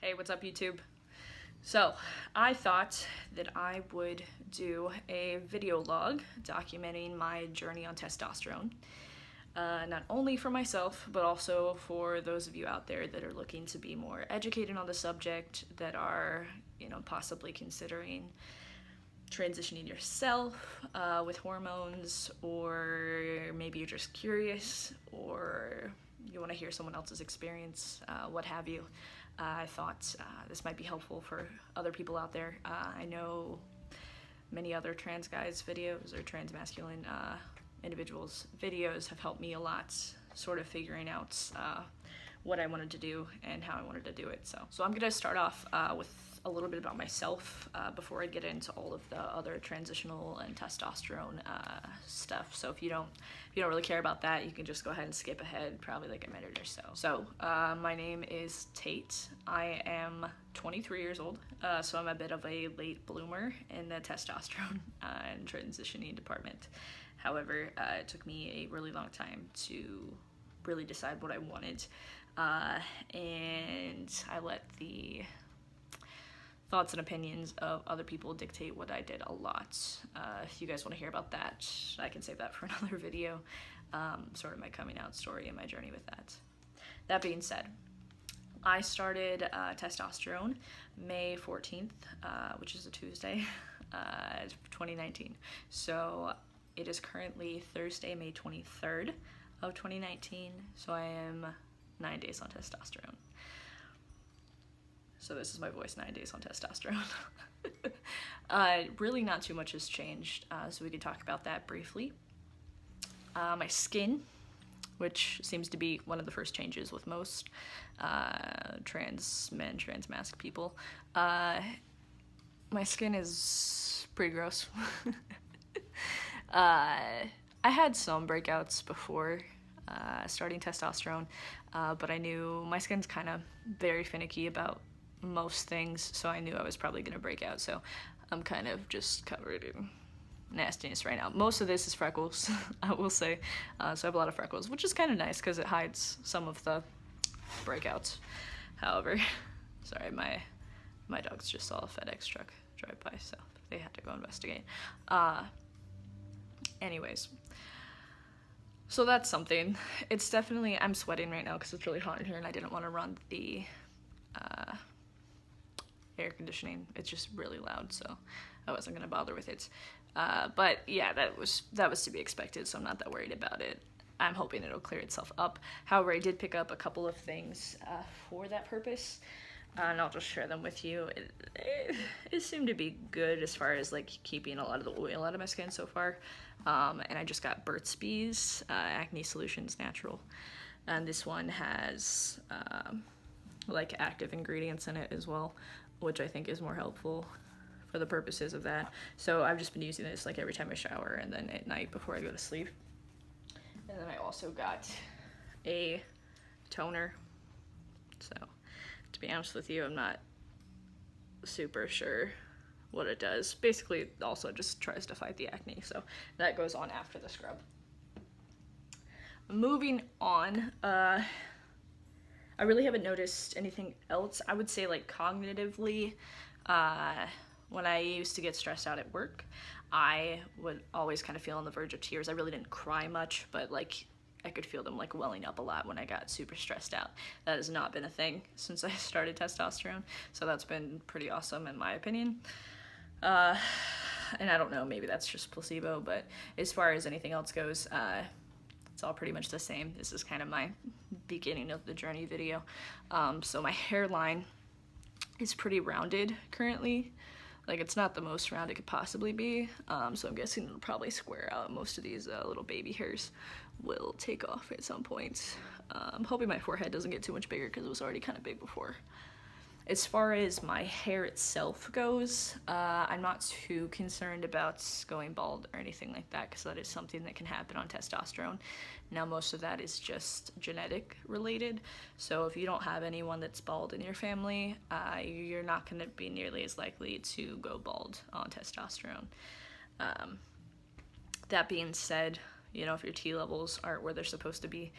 Hey, what's up, YouTube? So, I thought that I would do a video log documenting my journey on testosterone. Not only for myself, but also for those of you out there that are looking to be more educated on the subject, that are, possibly considering transitioning yourself with hormones, or maybe you're just curious, or you want to hear someone else's experience, what have you. I thought this might be helpful for other people out there. I know many other trans guys' videos or trans masculine individuals' videos have helped me a lot, sort of figuring out what I wanted to do and how I wanted to do it. So I'm gonna start off with a little bit about myself before I get into all of the other transitional and testosterone stuff. So if you don't really care about that, you can just go ahead and skip ahead probably like a minute or so. So my name is Tate. I am 23 years old, so I'm a bit of a late bloomer in the testosterone and transitioning department. However, it took me a really long time to really decide what I wanted, and I let the thoughts and opinions of other people dictate what I did a lot. If you guys want to hear about that, I can save that for another video, sort of my coming out story and my journey with that. That being said, I started testosterone May 14th, which is a Tuesday, 2019. So it is currently Thursday, May 23rd of 2019, so I am 9 days on testosterone. So this is my voice 9 days on testosterone. Really not too much has changed, so we could talk about that briefly. My skin, which seems to be one of the first changes with most trans men, trans masc people. My skin is pretty gross. I had some breakouts before starting testosterone, but I knew my skin's kind of very finicky about most things, so I knew I was probably gonna break out, so I'm kind of just covered in nastiness right now. Most of this is freckles, I will say, so I have a lot of freckles, which is kind of nice because it hides some of the breakouts. However, sorry, my dogs just saw a FedEx truck drive by, so they had to go investigate. Anyways, so that's something. It's definitely, I'm sweating right now because it's really hot in here and I didn't want to run the air conditioning. It's just really loud, so I wasn't gonna bother with it. But yeah, that was to be expected, so I'm not that worried about it. I'm hoping it'll clear itself up. However, I did pick up a couple of things for that purpose, and I'll just share them with you. It seemed to be good as far as like keeping a lot of the oil out of my skin so far. And I just got Burt's Bees Acne Solutions Natural, and this one has like active ingredients in it as well, which I think is more helpful for the purposes of that. So I've just been using this like every time I shower and then at night before I go to sleep. And then I also got a toner. So to be honest with you, I'm not super sure what it does. Basically, it also just tries to fight the acne, so that goes on after the scrub. Moving on, I really haven't noticed anything else. I would say like cognitively, when I used to get stressed out at work, I would always kind of feel on the verge of tears. I really didn't cry much, but like I could feel them like welling up a lot when I got super stressed out. That has not been a thing since I started testosterone, so that's been pretty awesome in my opinion. And I don't know, maybe that's just placebo, but as far as anything else goes, it's all pretty much the same. This is kind of my beginning of the journey video. So my hairline is pretty rounded currently. Like, it's not the most round it could possibly be, so I'm guessing it'll probably square out. Most of these little baby hairs will take off at some point. I'm hoping my forehead doesn't get too much bigger because it was already kind of big before. As far as my hair itself goes, I'm not too concerned about going bald or anything like that, because that is something that can happen on testosterone. Now, most of that is just genetic related, so if you don't have anyone that's bald in your family, you're not going to be nearly as likely to go bald on testosterone. That being said, if your T levels aren't where they're supposed to be,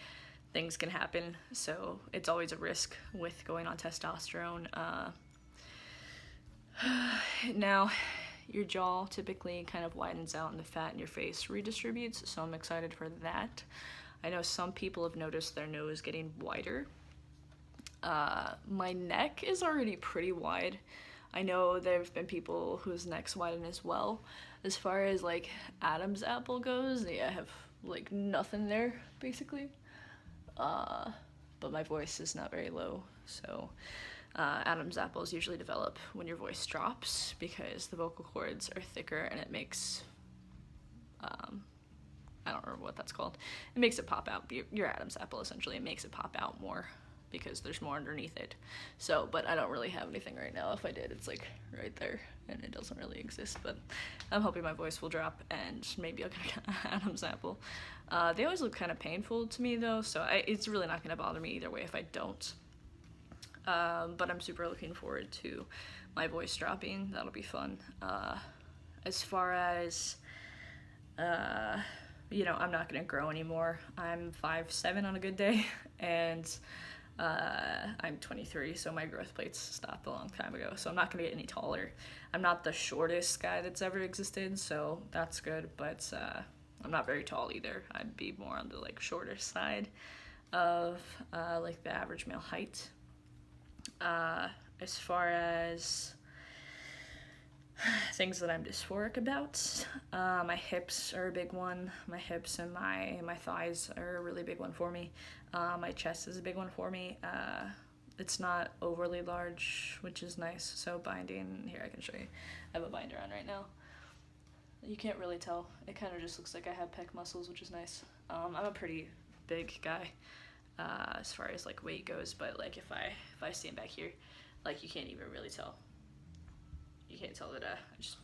things can happen, so it's always a risk with going on testosterone. Now, your jaw typically kind of widens out and the fat in your face redistributes, so I'm excited for that. I know some people have noticed their nose getting wider. My neck is already pretty wide. I know there have been people whose necks widen as well. As far as like Adam's apple goes, yeah, I have like nothing there basically. But my voice is not very low, so Adam's apples usually develop when your voice drops because the vocal cords are thicker and it makes, I don't remember what that's called. It makes it pop out. Your Adam's apple, essentially, it makes it pop out more because there's more underneath it. So, but I don't really have anything right now. If I did, it's like right there and it doesn't really exist, but I'm hoping my voice will drop and maybe I'll get Adam's apple. They always look kind of painful to me though, so it's really not going to bother me either way if I don't. But I'm super looking forward to my voice dropping. That'll be fun. As far as, you know, I'm not going to grow anymore. I'm 5'7" on a good day, and I'm 23, so my growth plates stopped a long time ago, so I'm not going to get any taller. I'm not the shortest guy that's ever existed, so that's good, but I'm not very tall either. I'd be more on the like shorter side of like the average male height. As far as things that I'm dysphoric about, my hips are a big one. My hips and my thighs are a really big one for me. My chest is a big one for me. It's not overly large, which is nice. So binding, here I can show you. I have a binder on right now. You can't really tell. It kind of just looks like I have pec muscles, which is nice. I'm a pretty big guy. As far as like weight goes, but like if I stand back here, like you can't even really tell. You can't tell that I just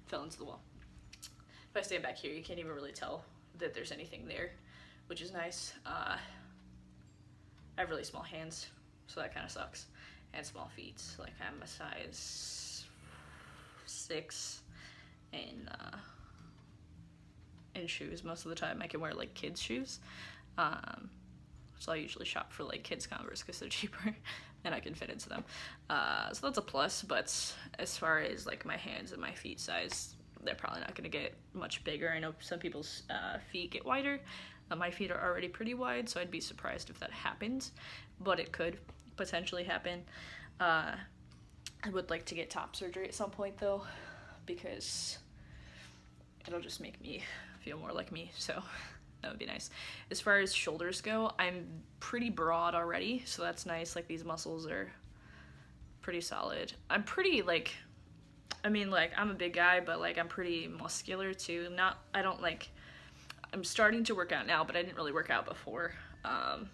fell into the wall. If I stand back here, you can't even really tell that there's anything there, which is nice. I have really small hands, so that kind of sucks, and small feet. Like I'm a size 6 in shoes most of the time. I can wear like kids shoes. So I usually shop for like kids Converse because they're cheaper and I can fit into them. So that's a plus, but as far as like my hands and my feet size, they're probably not gonna get much bigger. I know some people's feet get wider. My feet are already pretty wide, so I'd be surprised if that happens, but it could potentially happen. I would like to get top surgery at some point though, because it'll just make me feel more like me, so that would be nice. As far as shoulders go, I'm pretty broad already, so that's nice. Like these muscles are pretty solid. I'm pretty like, I mean like I'm a big guy, but like I'm pretty muscular too. I'm starting to work out now, but I didn't really work out before. And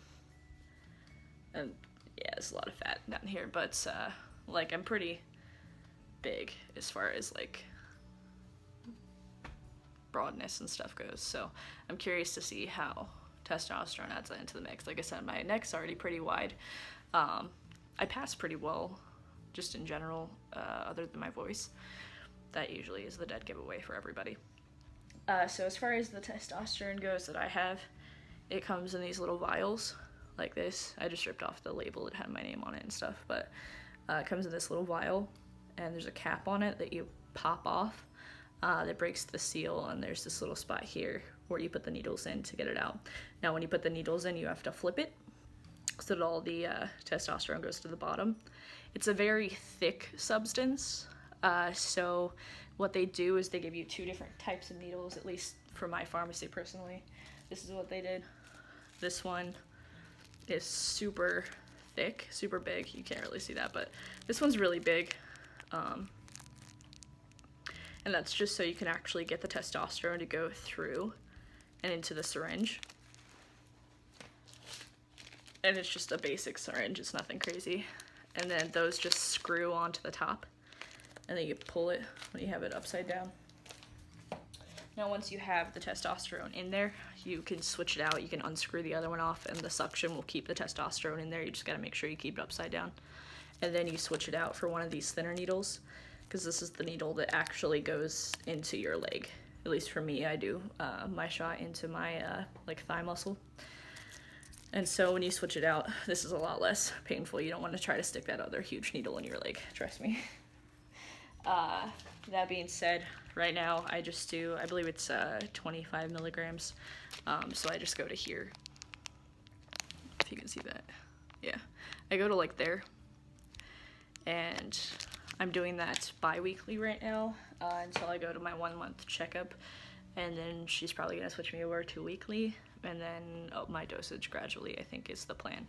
yeah, there's a lot of fat down here, but like I'm pretty big as far as like broadness and stuff goes, so I'm curious to see how testosterone adds that into the mix. Like I said, my neck's already pretty wide. I pass pretty well just in general, other than my voice. That usually is the dead giveaway for everybody. So as far as the testosterone goes that I have, it comes in these little vials like this. I just ripped off the label, it had my name on it and stuff, but it comes in this little vial and there's a cap on it that you pop off. That breaks the seal, and there's this little spot here where you put the needles in to get it out. Now when you put the needles in, you have to flip it so that all the testosterone goes to the bottom. It's a very thick substance, so what they do is they give you 2 different types of needles, at least for my pharmacy personally. This is what they did. This one is super thick, super big. You can't really see that, but this one's really big. And that's just so you can actually get the testosterone to go through and into the syringe. And it's just a basic syringe, it's nothing crazy. And then those just screw onto the top, and then you pull it when you have it upside down. Now once you have the testosterone in there, you can switch it out, you can unscrew the other one off, and the suction will keep the testosterone in there. You just gotta make sure you keep it upside down. And then you switch it out for one of these thinner needles, because this is the needle that actually goes into your leg. At least for me, I do my shot into my like thigh muscle. And so when you switch it out, this is a lot less painful. You don't want to try to stick that other huge needle in your leg, trust me. That being said, right now I just do, I believe it's 25 milligrams. So I just go to here. If you can see that. Yeah. I go to like there. And I'm doing that bi-weekly right now until I go to my 1 month checkup. And then she's probably going to switch me over to weekly. And then my dosage gradually, I think, is the plan.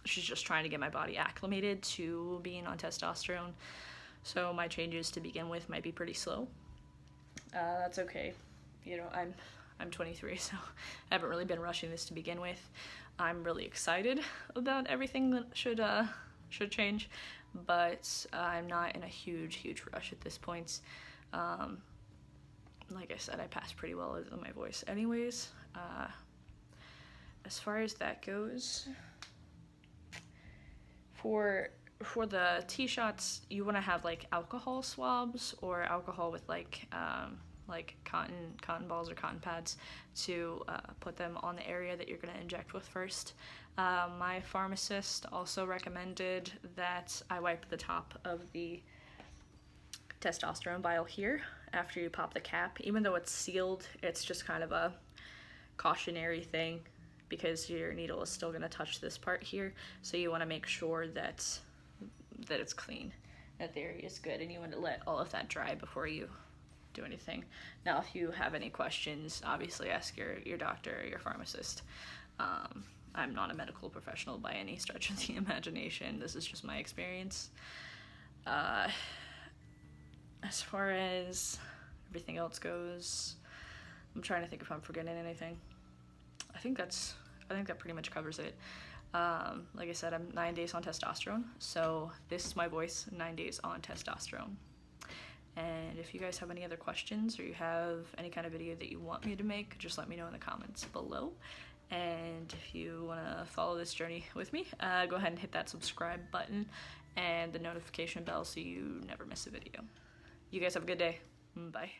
She's just trying to get my body acclimated to being on testosterone. So my changes to begin with might be pretty slow. That's okay. You know, I'm 23, so I haven't really been rushing this to begin with. I'm really excited about everything that should change, but I'm not in a huge rush at this point. Like I said, I passed pretty well with my voice anyways. As far as that goes, for the T-shots, you want to have like alcohol swabs or alcohol with like cotton balls or cotton pads to put them on the area that you're going to inject with first. My pharmacist also recommended that I wipe the top of the testosterone vial here after you pop the cap. Even though it's sealed, it's just kind of a cautionary thing because your needle is still going to touch this part here, so you want to make sure that it's clean, that the area is good, and you want to let all of that dry before you do anything. Now, if you have any questions, obviously ask your doctor or your pharmacist. I'm not a medical professional by any stretch of the imagination. This is just my experience. As far as everything else goes, I'm trying to think if I'm forgetting anything. I think that pretty much covers it. Like I said, I'm 9 days on testosterone, so this is my voice, 9 days on testosterone. And if you guys have any other questions or you have any kind of video that you want me to make, just let me know in the comments below. And if you want to follow this journey with me, go ahead and hit that subscribe button and the notification bell so you never miss a video. You guys have a good day. Bye.